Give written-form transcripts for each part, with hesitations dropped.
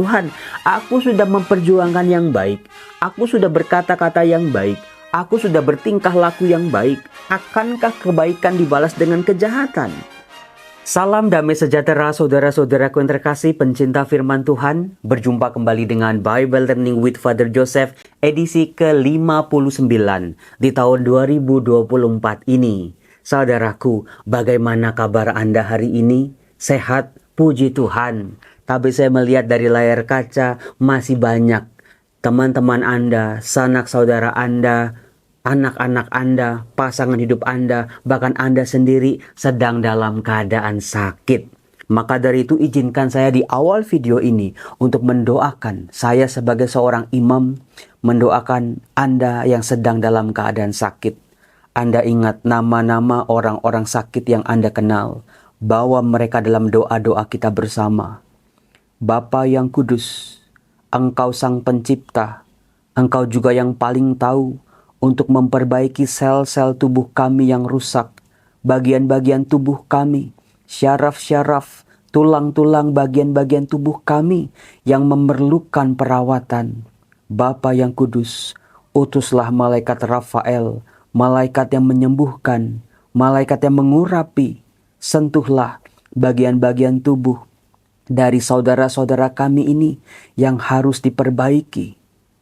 Tuhan, aku sudah memperjuangkan yang baik, aku sudah berkata-kata yang baik, aku sudah bertingkah laku yang baik. Akankah kebaikan dibalas dengan kejahatan? Salam damai sejahtera saudara-saudaraku yang terkasih pencinta firman Tuhan. Berjumpa kembali dengan Bible Learning with Father Joseph edisi ke-59 di tahun 2024 ini. Saudaraku, bagaimana kabar Anda hari ini? Sehat? Puji Tuhan. Tapi saya melihat dari layar kaca masih banyak teman-teman Anda, sanak saudara Anda, anak-anak Anda, pasangan hidup Anda, bahkan Anda sendiri sedang dalam keadaan sakit. Maka dari itu izinkan saya di awal video ini untuk mendoakan saya sebagai seorang imam, mendoakan Anda yang sedang dalam keadaan sakit. Anda ingat nama-nama orang-orang sakit yang Anda kenal, bawa mereka dalam doa-doa kita bersama. Bapa yang kudus, Engkau sang pencipta, Engkau juga yang paling tahu untuk memperbaiki sel-sel tubuh kami yang rusak, bagian-bagian tubuh kami, syaraf-syaraf, tulang-tulang bagian-bagian tubuh kami yang memerlukan perawatan. Bapa yang kudus, utuslah malaikat Rafael, malaikat yang menyembuhkan, malaikat yang mengurapi. Sentuhlah bagian-bagian tubuh dari saudara-saudara kami ini yang harus diperbaiki.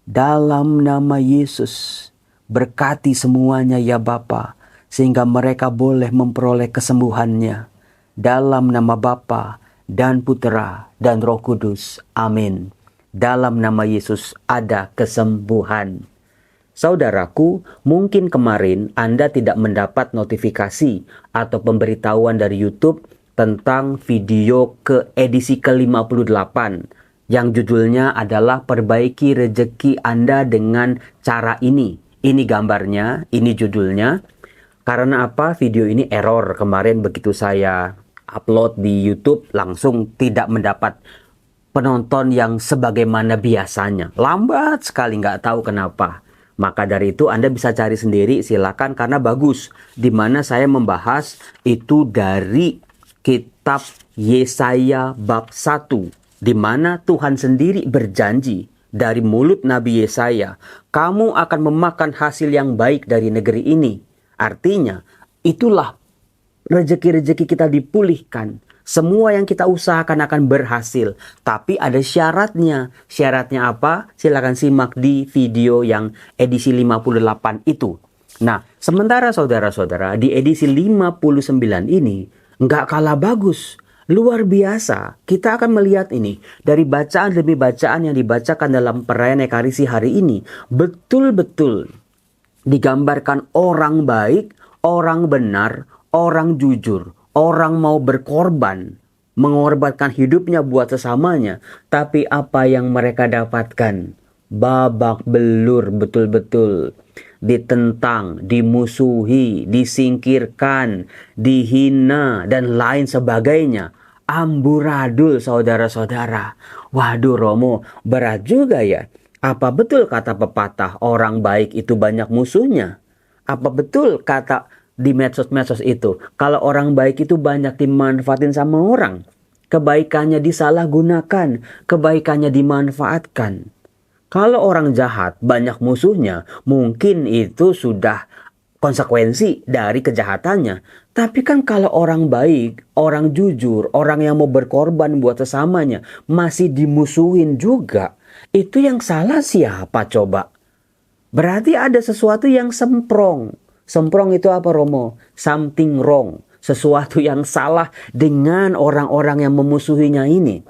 Dalam nama Yesus, berkati semuanya ya Bapa, sehingga mereka boleh memperoleh kesembuhannya. Dalam nama Bapa dan Putera dan Roh Kudus. Amin. Dalam nama Yesus ada kesembuhan. Saudaraku, mungkin kemarin Anda tidak mendapat notifikasi atau pemberitahuan dari YouTube tentang video ke edisi ke-58 yang judulnya adalah Perbaiki Rezeki Anda dengan Cara Ini. Ini gambarnya, ini judulnya. Karena apa? Video ini error. Kemarin begitu saya upload di YouTube langsung tidak mendapat penonton yang sebagaimana biasanya. Lambat sekali, nggak tahu kenapa. Maka dari itu Anda bisa cari sendiri, silakan, karena bagus. Dimana saya membahas itu dari kitab Yesaya bab 1. Dimana Tuhan sendiri berjanji dari mulut Nabi Yesaya, kamu akan memakan hasil yang baik dari negeri ini. Artinya, itulah rezeki-rezeki kita dipulihkan. Semua yang kita usahakan akan berhasil. Tapi ada syaratnya. Syaratnya apa? Silakan simak di video yang edisi 58 itu. Nah, sementara saudara-saudara di edisi 59 ini nggak kalah bagus. Luar biasa. Kita akan melihat ini dari bacaan demi bacaan yang dibacakan dalam perayaan Ekaristi hari ini. Betul-betul digambarkan orang baik, orang benar, orang jujur, orang mau berkorban, mengorbankan hidupnya buat sesamanya. Tapi apa yang mereka dapatkan? Babak belur betul-betul. Ditentang, dimusuhi, disingkirkan, dihina, dan lain sebagainya. Amburadul saudara-saudara. Waduh Romo, berat juga ya. Apa betul kata pepatah orang baik itu banyak musuhnya? Apa betul kata di medsos-medsos itu, kalau orang baik itu banyak dimanfaatin sama orang? Kebaikannya disalahgunakan, kebaikannya dimanfaatkan. Kalau orang jahat banyak musuhnya, mungkin itu sudah konsekuensi dari kejahatannya. Tapi kan kalau orang baik, orang jujur, orang yang mau berkorban buat sesamanya, masih dimusuhin juga. Itu yang salah siapa coba? Berarti ada sesuatu yang semprong. Semprong itu apa Romo? Something wrong. Sesuatu yang salah dengan orang-orang yang memusuhinya ini.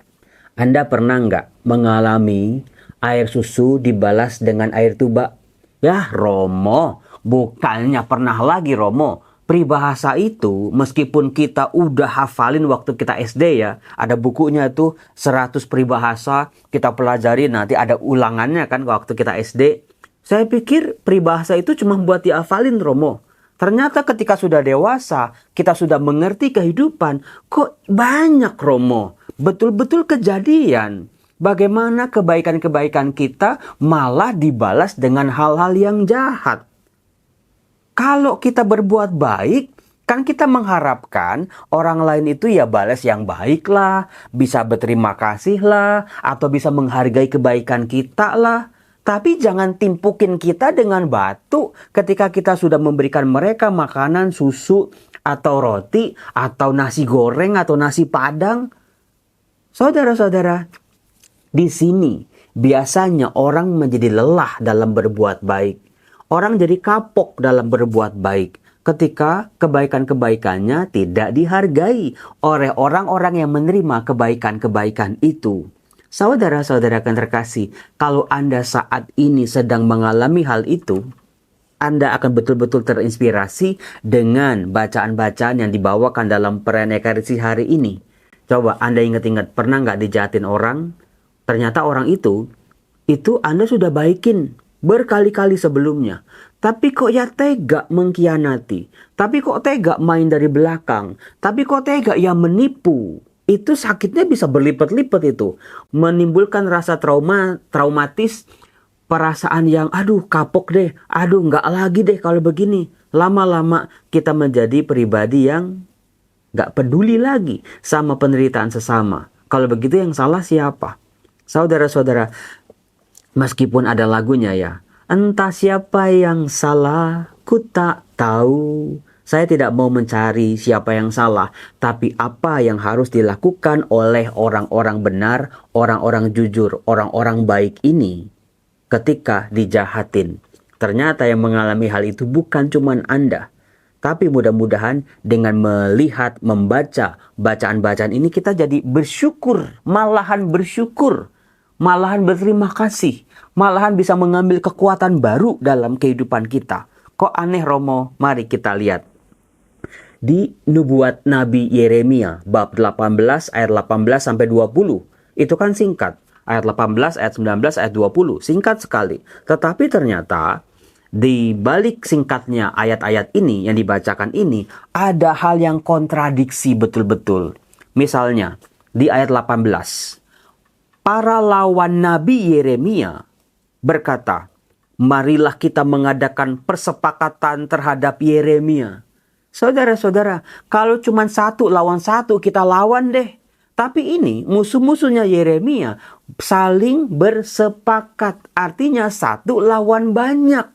Anda pernah nggak mengalami air susu dibalas dengan air tuba? Ya Romo, bukannya pernah lagi Romo. Peribahasa itu meskipun kita udah hafalin waktu kita SD ya. Ada bukunya tuh 100 peribahasa. Kita pelajari nanti ada ulangannya kan waktu kita SD. Saya pikir peribahasa itu cuma buat dihafalin Romo. Ternyata ketika sudah dewasa, kita sudah mengerti kehidupan. Kok banyak Romo? Betul-betul kejadian. Bagaimana kebaikan-kebaikan kita malah dibalas dengan hal-hal yang jahat. Kalau kita berbuat baik, Kan kita mengharapkan orang lain itu ya balas yang baik lah, bisa berterima kasih lah, atau bisa menghargai kebaikan kita lah. Tapi jangan timpukin kita dengan batu ketika kita sudah memberikan mereka makanan, susu, atau roti, atau nasi goreng, atau nasi padang. Saudara-saudara, di sini biasanya orang menjadi lelah dalam berbuat baik. Orang jadi kapok dalam berbuat baik ketika kebaikan-kebaikannya tidak dihargai oleh orang-orang yang menerima kebaikan-kebaikan itu. Saudara-saudara yang terkasih, kalau Anda saat ini sedang mengalami hal itu, Anda akan betul-betul terinspirasi dengan bacaan-bacaan yang dibawakan dalam perayaan Ekaristi hari ini. Coba Anda ingat-ingat, pernah nggak dijahatin orang? Ternyata orang itu Anda sudah baikin berkali-kali sebelumnya. Tapi kok ya tega mengkhianati? Tapi kok tega main dari belakang? Tapi kok tega ya menipu? Itu sakitnya bisa berlipat-lipat itu. Menimbulkan rasa traumatis, perasaan yang aduh kapok deh, aduh nggak lagi deh kalau begini. Lama-lama kita menjadi pribadi yang nggak peduli lagi sama penderitaan sesama. Kalau begitu yang salah siapa? Saudara-saudara, meskipun ada lagunya ya, entah siapa yang salah, ku tak tahu. Saya tidak mau mencari siapa yang salah, tapi apa yang harus dilakukan oleh orang-orang benar, orang-orang jujur, orang-orang baik ini ketika dijahatin. Ternyata yang mengalami hal itu bukan cuma Anda. Tapi mudah-mudahan dengan melihat, membaca bacaan-bacaan ini kita jadi bersyukur, malahan bersyukur. Malahan berterima kasih, malahan bisa mengambil kekuatan baru dalam kehidupan kita. Kok aneh Romo? Mari kita lihat. Di nubuat Nabi Yeremia bab 18 ayat 18 sampai 20. Itu kan singkat. Ayat 18, ayat 19, ayat 20. Singkat sekali. Tetapi ternyata di balik singkatnya ayat-ayat ini yang dibacakan ini ada hal yang kontradiksi betul-betul. Misalnya di ayat 18. Para lawan Nabi Yeremia berkata, marilah kita mengadakan persepakatan terhadap Yeremia. Saudara-saudara, kalau cuma satu lawan satu kita lawan deh. Tapi ini musuh-musuhnya Yeremia saling bersepakat. Artinya satu lawan banyak.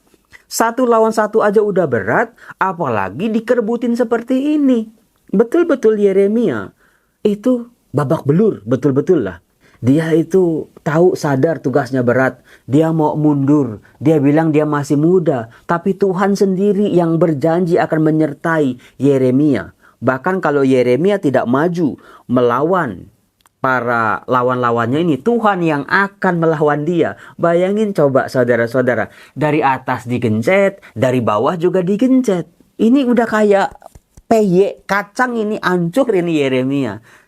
Satu lawan satu aja udah berat, apalagi dikerbutin seperti ini. Betul-betul Yeremia itu babak belur, betul-betul lah. Dia itu tahu sadar tugasnya berat. Dia mau mundur. Dia bilang dia masih muda. Tapi Tuhan sendiri yang berjanji akan menyertai Yeremia. Bahkan kalau Yeremia tidak maju melawan para lawan-lawannya ini, Tuhan yang akan melawan dia. Bayangin coba saudara-saudara. Dari atas digencet, dari bawah juga digencet. Ini udah kayak peyek kacang ini, hancur ini Yeremia.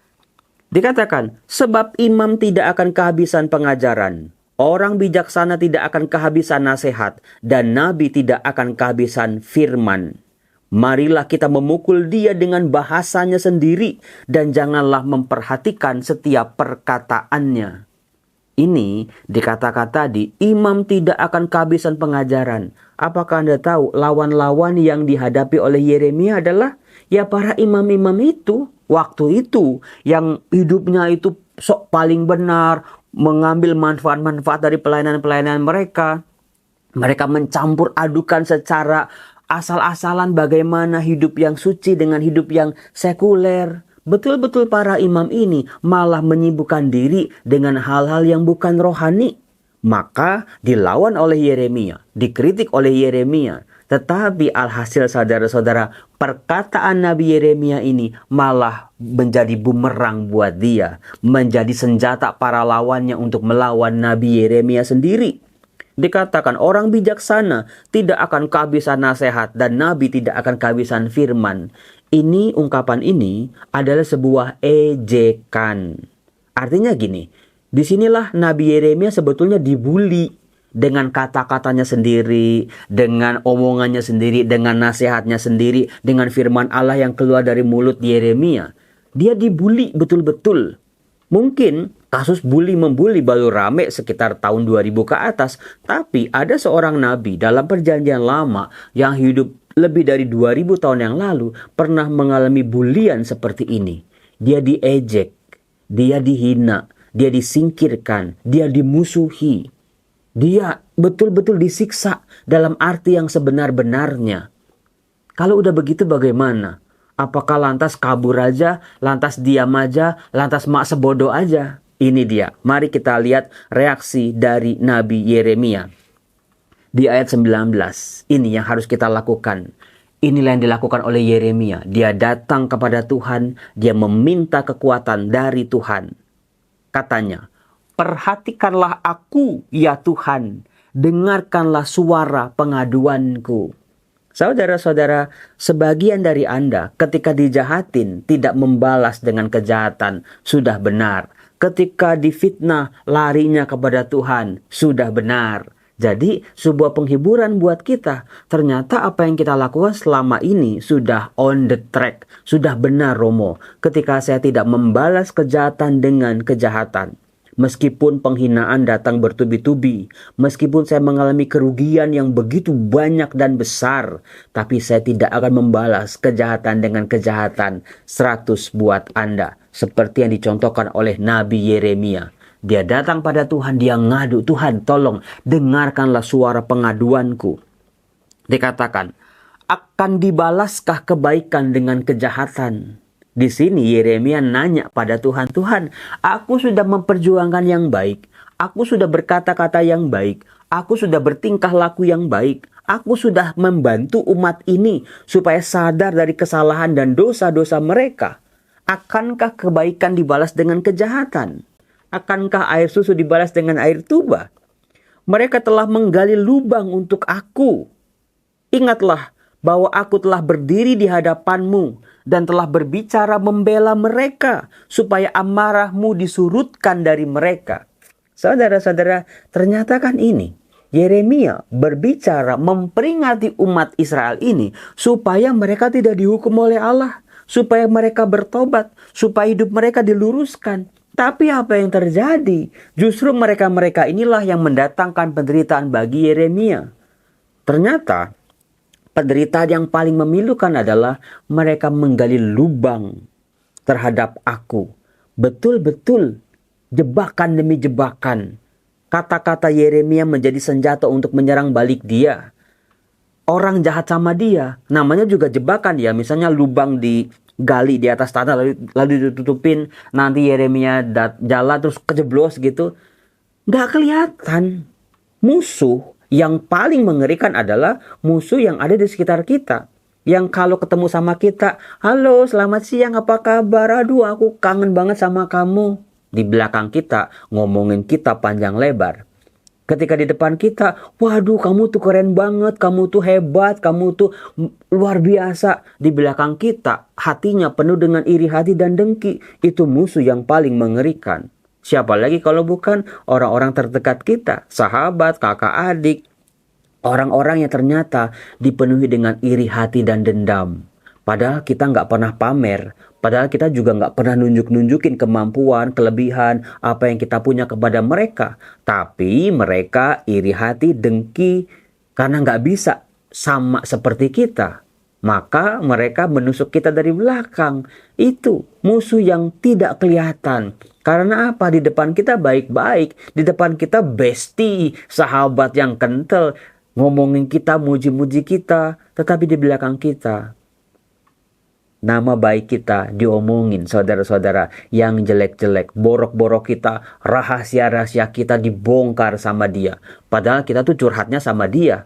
Dikatakan, sebab imam tidak akan kehabisan pengajaran, orang bijaksana tidak akan kehabisan nasihat, dan nabi tidak akan kehabisan firman. Marilah kita memukul dia dengan bahasanya sendiri, dan janganlah memperhatikan setiap perkataannya. Ini dikata-kata tadi, imam tidak akan kehabisan pengajaran. Apakah Anda tahu lawan-lawan yang dihadapi oleh Yeremia adalah ya para imam-imam itu? Waktu itu yang hidupnya itu sok paling benar, mengambil manfaat-manfaat dari pelayanan-pelayanan mereka. Mereka mencampur adukan secara asal-asalan bagaimana hidup yang suci dengan hidup yang sekuler. Betul-betul para imam ini malah menyibukkan diri dengan hal-hal yang bukan rohani. Maka dilawan oleh Yeremia, dikritik oleh Yeremia. Tetapi alhasil saudara-saudara, perkataan Nabi Yeremia ini malah menjadi bumerang buat dia. Menjadi senjata para lawannya untuk melawan Nabi Yeremia sendiri. Dikatakan orang bijaksana tidak akan kehabisan nasihat dan Nabi tidak akan kehabisan firman. Ini ungkapan ini adalah sebuah ejekan. Artinya gini, disinilah Nabi Yeremia sebetulnya dibully. Dengan kata-katanya sendiri, dengan omongannya sendiri, dengan nasihatnya sendiri, dengan firman Allah yang keluar dari mulut Yeremia. Dia dibully betul-betul. Mungkin kasus bully-membuli baru rame sekitar tahun 2000 ke atas. Tapi ada seorang nabi dalam perjanjian lama yang hidup lebih dari 2000 tahun yang lalu pernah mengalami bulian seperti ini. Dia diejek, dia dihina, dia disingkirkan, dia dimusuhi. Dia betul-betul disiksa dalam arti yang sebenar-benarnya. Kalau udah begitu bagaimana? Apakah lantas kabur aja, lantas diam aja, lantas mak sebodoh aja? Ini dia. Mari kita lihat reaksi dari Nabi Yeremia. Di ayat 19, ini yang harus kita lakukan. Inilah yang dilakukan oleh Yeremia. Dia datang kepada Tuhan, dia meminta kekuatan dari Tuhan. Katanya, perhatikanlah aku ya Tuhan, dengarkanlah suara pengaduanku. Saudara-saudara, sebagian dari Anda ketika dijahatin tidak membalas dengan kejahatan, sudah benar. Ketika difitnah, larinya kepada Tuhan, sudah benar. Jadi sebuah penghiburan buat kita. Ternyata apa yang kita lakukan selama ini sudah on the track. Sudah benar Romo. Ketika saya tidak membalas kejahatan dengan kejahatan. Meskipun penghinaan datang bertubi-tubi. Meskipun saya mengalami kerugian yang begitu banyak dan besar. Tapi saya tidak akan membalas kejahatan dengan kejahatan. 100 buat Anda. Seperti yang dicontohkan oleh Nabi Yeremia. Dia datang pada Tuhan, dia ngadu, Tuhan tolong dengarkanlah suara pengaduanku. Dikatakan, akan dibalaskah kebaikan dengan kejahatan? Di sini Yeremia nanya pada Tuhan, Tuhan, aku sudah memperjuangkan yang baik, aku sudah berkata-kata yang baik, aku sudah bertingkah laku yang baik, aku sudah membantu umat ini supaya sadar dari kesalahan dan dosa-dosa mereka. Akankah kebaikan dibalas dengan kejahatan? Akankah air susu dibalas dengan air tuba? Mereka telah menggali lubang untuk aku. Ingatlah bahwa aku telah berdiri di hadapanmu dan telah berbicara membela mereka supaya amarahmu disurutkan dari mereka. Saudara-saudara, ternyata kan ini Yeremia berbicara memperingati umat Israel ini supaya mereka tidak dihukum oleh Allah, supaya mereka bertobat, supaya hidup mereka diluruskan. Tapi apa yang terjadi? Justru mereka-mereka inilah yang mendatangkan penderitaan bagi Yeremia. Ternyata penderitaan yang paling memilukan adalah mereka menggali lubang terhadap aku. Betul-betul jebakan demi jebakan. Kata-kata Yeremia menjadi senjata untuk menyerang balik dia. Orang jahat sama dia, namanya juga jebakan ya. Misalnya lubang digali di atas tanah lalu ditutupin, nanti Yeremia jalan terus kejeblos gitu. Gak kelihatan. Musuh yang paling mengerikan adalah musuh yang ada di sekitar kita. Yang kalau ketemu sama kita, halo selamat siang apa kabar, aduh aku kangen banget sama kamu. Di belakang kita ngomongin kita panjang lebar. Ketika di depan kita, waduh kamu tuh keren banget, kamu tuh hebat, kamu tuh luar biasa. Di belakang kita, hatinya penuh dengan iri hati dan dengki. Itu musuh yang paling mengerikan. Siapa lagi kalau bukan orang-orang terdekat kita, sahabat, kakak adik. Orang-orang yang ternyata dipenuhi dengan iri hati dan dendam. Padahal kita nggak pernah pamer. Padahal kita juga nggak pernah nunjukin kemampuan, kelebihan, apa yang kita punya kepada mereka. Tapi mereka iri hati, dengki, karena nggak bisa sama seperti kita. Maka mereka menusuk kita dari belakang. Itu musuh yang tidak kelihatan. Karena apa? Di depan kita baik-baik. Di depan kita bestie, sahabat yang kental. Ngomongin kita, muji-muji kita. Tetapi di belakang kita, nama baik kita diomongin, saudara-saudara, yang jelek-jelek. Borok-borok kita, rahasia-rahasia kita dibongkar sama dia. Padahal kita tuh curhatnya sama dia.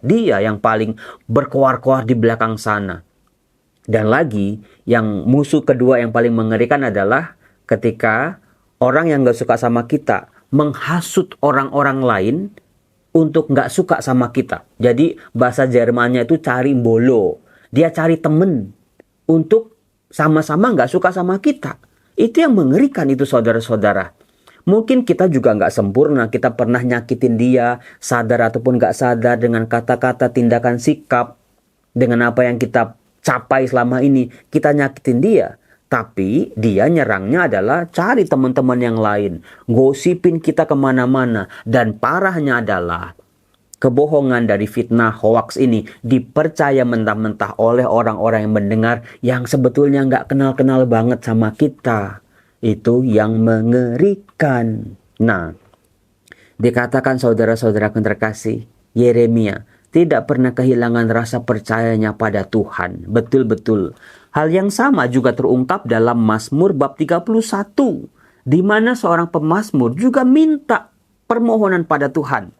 Dia yang paling berkoar-koar di belakang sana. Dan lagi, yang musuh kedua yang paling mengerikan adalah ketika orang yang gak suka sama kita menghasut orang-orang lain untuk gak suka sama kita. Jadi bahasa Jermannya itu cari bolo. Dia cari temen untuk sama-sama gak suka sama kita. Itu yang mengerikan itu saudara-saudara. Mungkin kita juga gak sempurna. Kita pernah nyakitin dia, sadar ataupun gak sadar, dengan kata-kata, tindakan, sikap. Dengan apa yang kita capai selama ini, kita nyakitin dia. Tapi dia nyerangnya adalah cari teman-teman yang lain. Gosipin kita kemana-mana. Dan parahnya adalah kebohongan dari fitnah hoax ini dipercaya mentah-mentah oleh orang-orang yang mendengar yang sebetulnya nggak kenal-kenal banget sama kita. Itu yang mengerikan. Nah, dikatakan saudara-saudara yang terkasih, Yeremia tidak pernah kehilangan rasa percayanya pada Tuhan. Betul-betul. Hal yang sama juga terungkap dalam Mazmur bab 31, di mana seorang pemazmur juga minta permohonan pada Tuhan.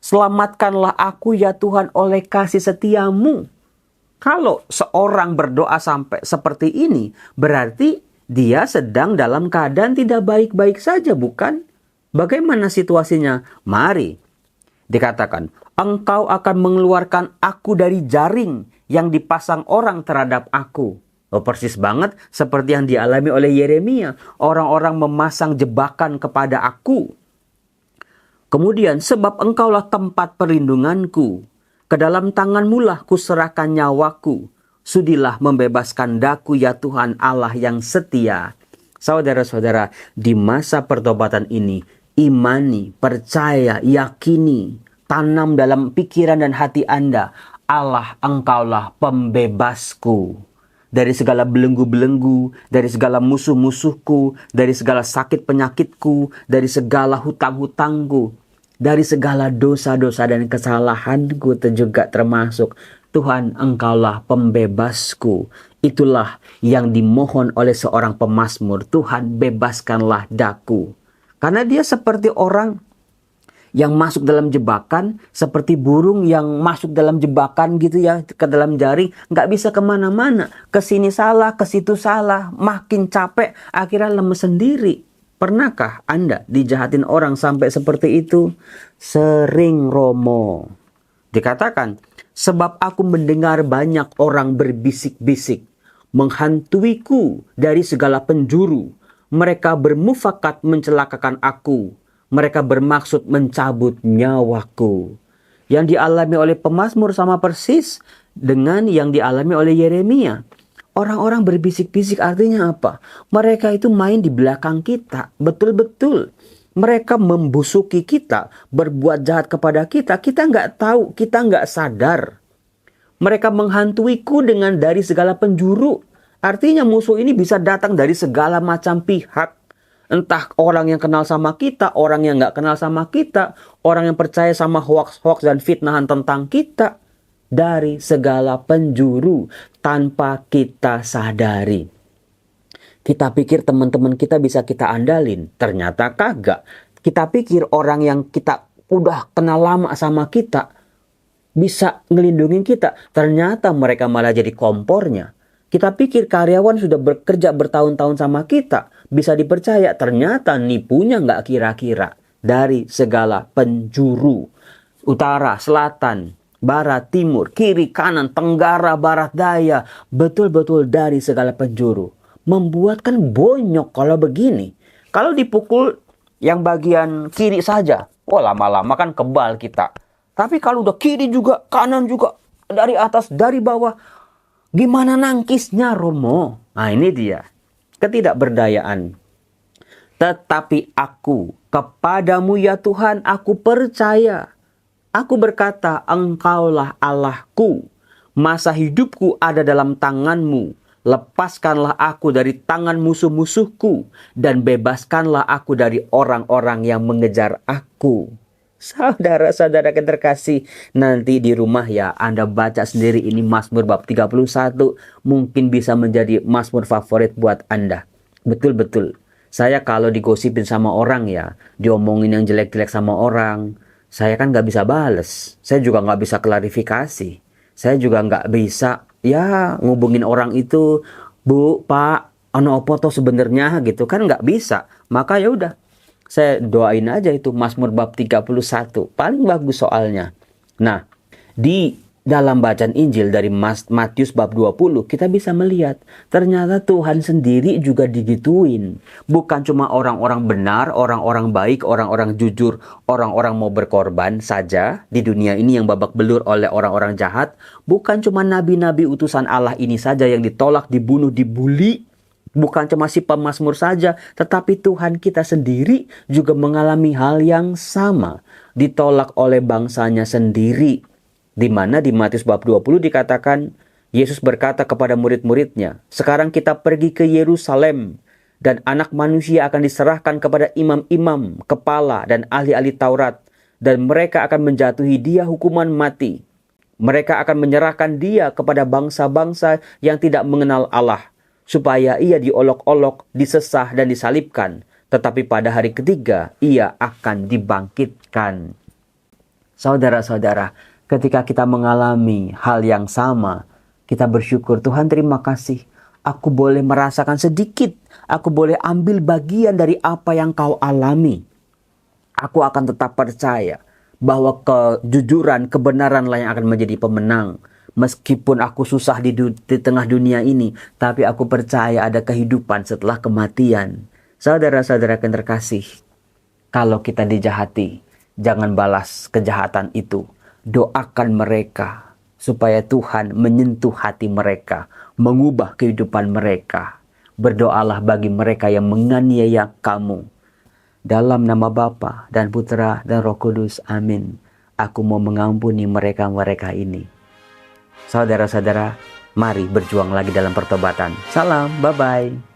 Selamatkanlah aku ya Tuhan oleh kasih setiamu. Kalau seorang berdoa sampai seperti ini, berarti dia sedang dalam keadaan tidak baik-baik saja, bukan? Bagaimana situasinya? Mari. Dikatakan, engkau akan mengeluarkan aku dari jaring yang dipasang orang terhadap aku. Oh, persis banget seperti yang dialami oleh Yeremia. Orang-orang memasang jebakan kepada aku. Kemudian, sebab engkaulah tempat perlindunganku. Ke dalam tanganmulah kuserahkan nyawaku. Sudilah membebaskan daku ya Tuhan Allah yang setia. Saudara-saudara, di masa pertobatan ini, imani, percaya, yakini, tanam dalam pikiran dan hati Anda, Allah engkaulah pembebasku. Dari segala belenggu-belenggu, dari segala musuh-musuhku, dari segala sakit penyakitku, dari segala hutang-hutangku, dari segala dosa-dosa dan kesalahanku juga termasuk. Tuhan, engkaulah pembebasku. Itulah yang dimohon oleh seorang pemazmur. Tuhan, bebaskanlah daku. Karena dia seperti orang yang masuk dalam jebakan, seperti burung yang masuk dalam jebakan gitu ya, ke dalam jaring, nggak bisa kemana-mana, ke sini salah, ke situ salah, makin capek, akhirnya lemes sendiri. Pernahkah Anda dijahatin orang sampai seperti itu? Sering, Romo. Dikatakan, sebab aku mendengar banyak orang berbisik-bisik, menghantuiku dari segala penjuru. Mereka bermufakat mencelakakan aku. Mereka bermaksud mencabut nyawaku. Yang dialami oleh pemazmur sama persis dengan yang dialami oleh Yeremia. Orang-orang berbisik-bisik artinya apa? Mereka itu main di belakang kita. Betul-betul. Mereka membusuki kita, berbuat jahat kepada kita. Kita nggak tahu, kita nggak sadar. Mereka menghantuiku dengan dari segala penjuru. Artinya musuh ini bisa datang dari segala macam pihak. Entah orang yang kenal sama kita, orang yang nggak kenal sama kita, orang yang percaya sama hoax-hoax dan fitnahan tentang kita. Dari segala penjuru tanpa kita sadari. Kita pikir teman-teman kita bisa kita andalin, ternyata kagak. Kita pikir orang yang kita udah kenal lama sama kita bisa ngelindungin kita, ternyata mereka malah jadi kompornya. Kita pikir karyawan sudah bekerja bertahun-tahun sama kita, bisa dipercaya, ternyata nipunya nggak kira-kira. Dari segala penjuru, utara, selatan, barat, timur, kiri, kanan, tenggara, barat, daya, betul-betul dari segala penjuru. Membuatkan bonyok kalau begini. Kalau dipukul yang bagian kiri saja, oh lama-lama kan kebal kita. Tapi kalau udah kiri juga, kanan juga, dari atas, dari bawah, gimana nangkisnya, Romo? Nah ini dia, ketidakberdayaan. Tetapi aku, kepadamu ya Tuhan, aku percaya. Aku berkata, engkaulah Allahku. Masa hidupku ada dalam tanganmu. Lepaskanlah aku dari tangan musuh-musuhku. Dan bebaskanlah aku dari orang-orang yang mengejar aku. Saudara-saudara yang terkasih, nanti di rumah ya Anda baca sendiri ini Mazmur bab 31. Mungkin bisa menjadi Mazmur favorit buat Anda. Betul-betul. Saya kalau digosipin sama orang ya, diomongin yang jelek-jelek sama orang, saya kan nggak bisa bales. Saya juga nggak bisa klarifikasi. Saya juga nggak bisa ya ngubungin orang itu, Bu, Pak, ono opo toh sebenarnya gitu kan nggak bisa. Maka ya udah, saya doain aja itu Mazmur bab 31. Paling bagus soalnya. Nah, di dalam bacaan Injil dari Matius bab 20, kita bisa melihat ternyata Tuhan sendiri juga digituin. Bukan cuma orang-orang benar, orang-orang baik, orang-orang jujur, orang-orang mau berkorban saja di dunia ini yang babak belur oleh orang-orang jahat. Bukan cuma nabi-nabi utusan Allah ini saja yang ditolak, dibunuh, dibully. Bukan cuma si pemazmur saja, tetapi Tuhan kita sendiri juga mengalami hal yang sama. ditolak oleh bangsanya sendiri. Di mana di Matius bab 20 dikatakan, Yesus berkata kepada murid-muridnya, "Sekarang kita pergi ke Yerusalem, dan anak manusia akan diserahkan kepada imam-imam, kepala, dan ahli-ahli Taurat, dan mereka akan menjatuhi dia hukuman mati. Mereka akan menyerahkan dia kepada bangsa-bangsa yang tidak mengenal Allah, supaya ia diolok-olok, disesah, dan disalibkan. Tetapi pada hari ketiga, ia akan dibangkitkan." Saudara-saudara, ketika kita mengalami hal yang sama, kita bersyukur, Tuhan terima kasih. Aku boleh merasakan sedikit, aku boleh ambil bagian dari apa yang kau alami. Aku akan tetap percaya bahwa kejujuran, kebenaranlah yang akan menjadi pemenang. Meskipun aku susah di tengah dunia ini, tapi aku percaya ada kehidupan setelah kematian. Saudara-saudara yang terkasih, kalau kita dijahati, jangan balas kejahatan itu. Doakan mereka supaya Tuhan menyentuh hati mereka, mengubah kehidupan mereka. Berdoalah bagi mereka yang menganiaya kamu. Dalam nama Bapa dan Putra dan Roh Kudus, amin. Aku mau mengampuni mereka-mereka ini. Saudara-saudara, mari berjuang lagi dalam pertobatan. Salam, bye-bye.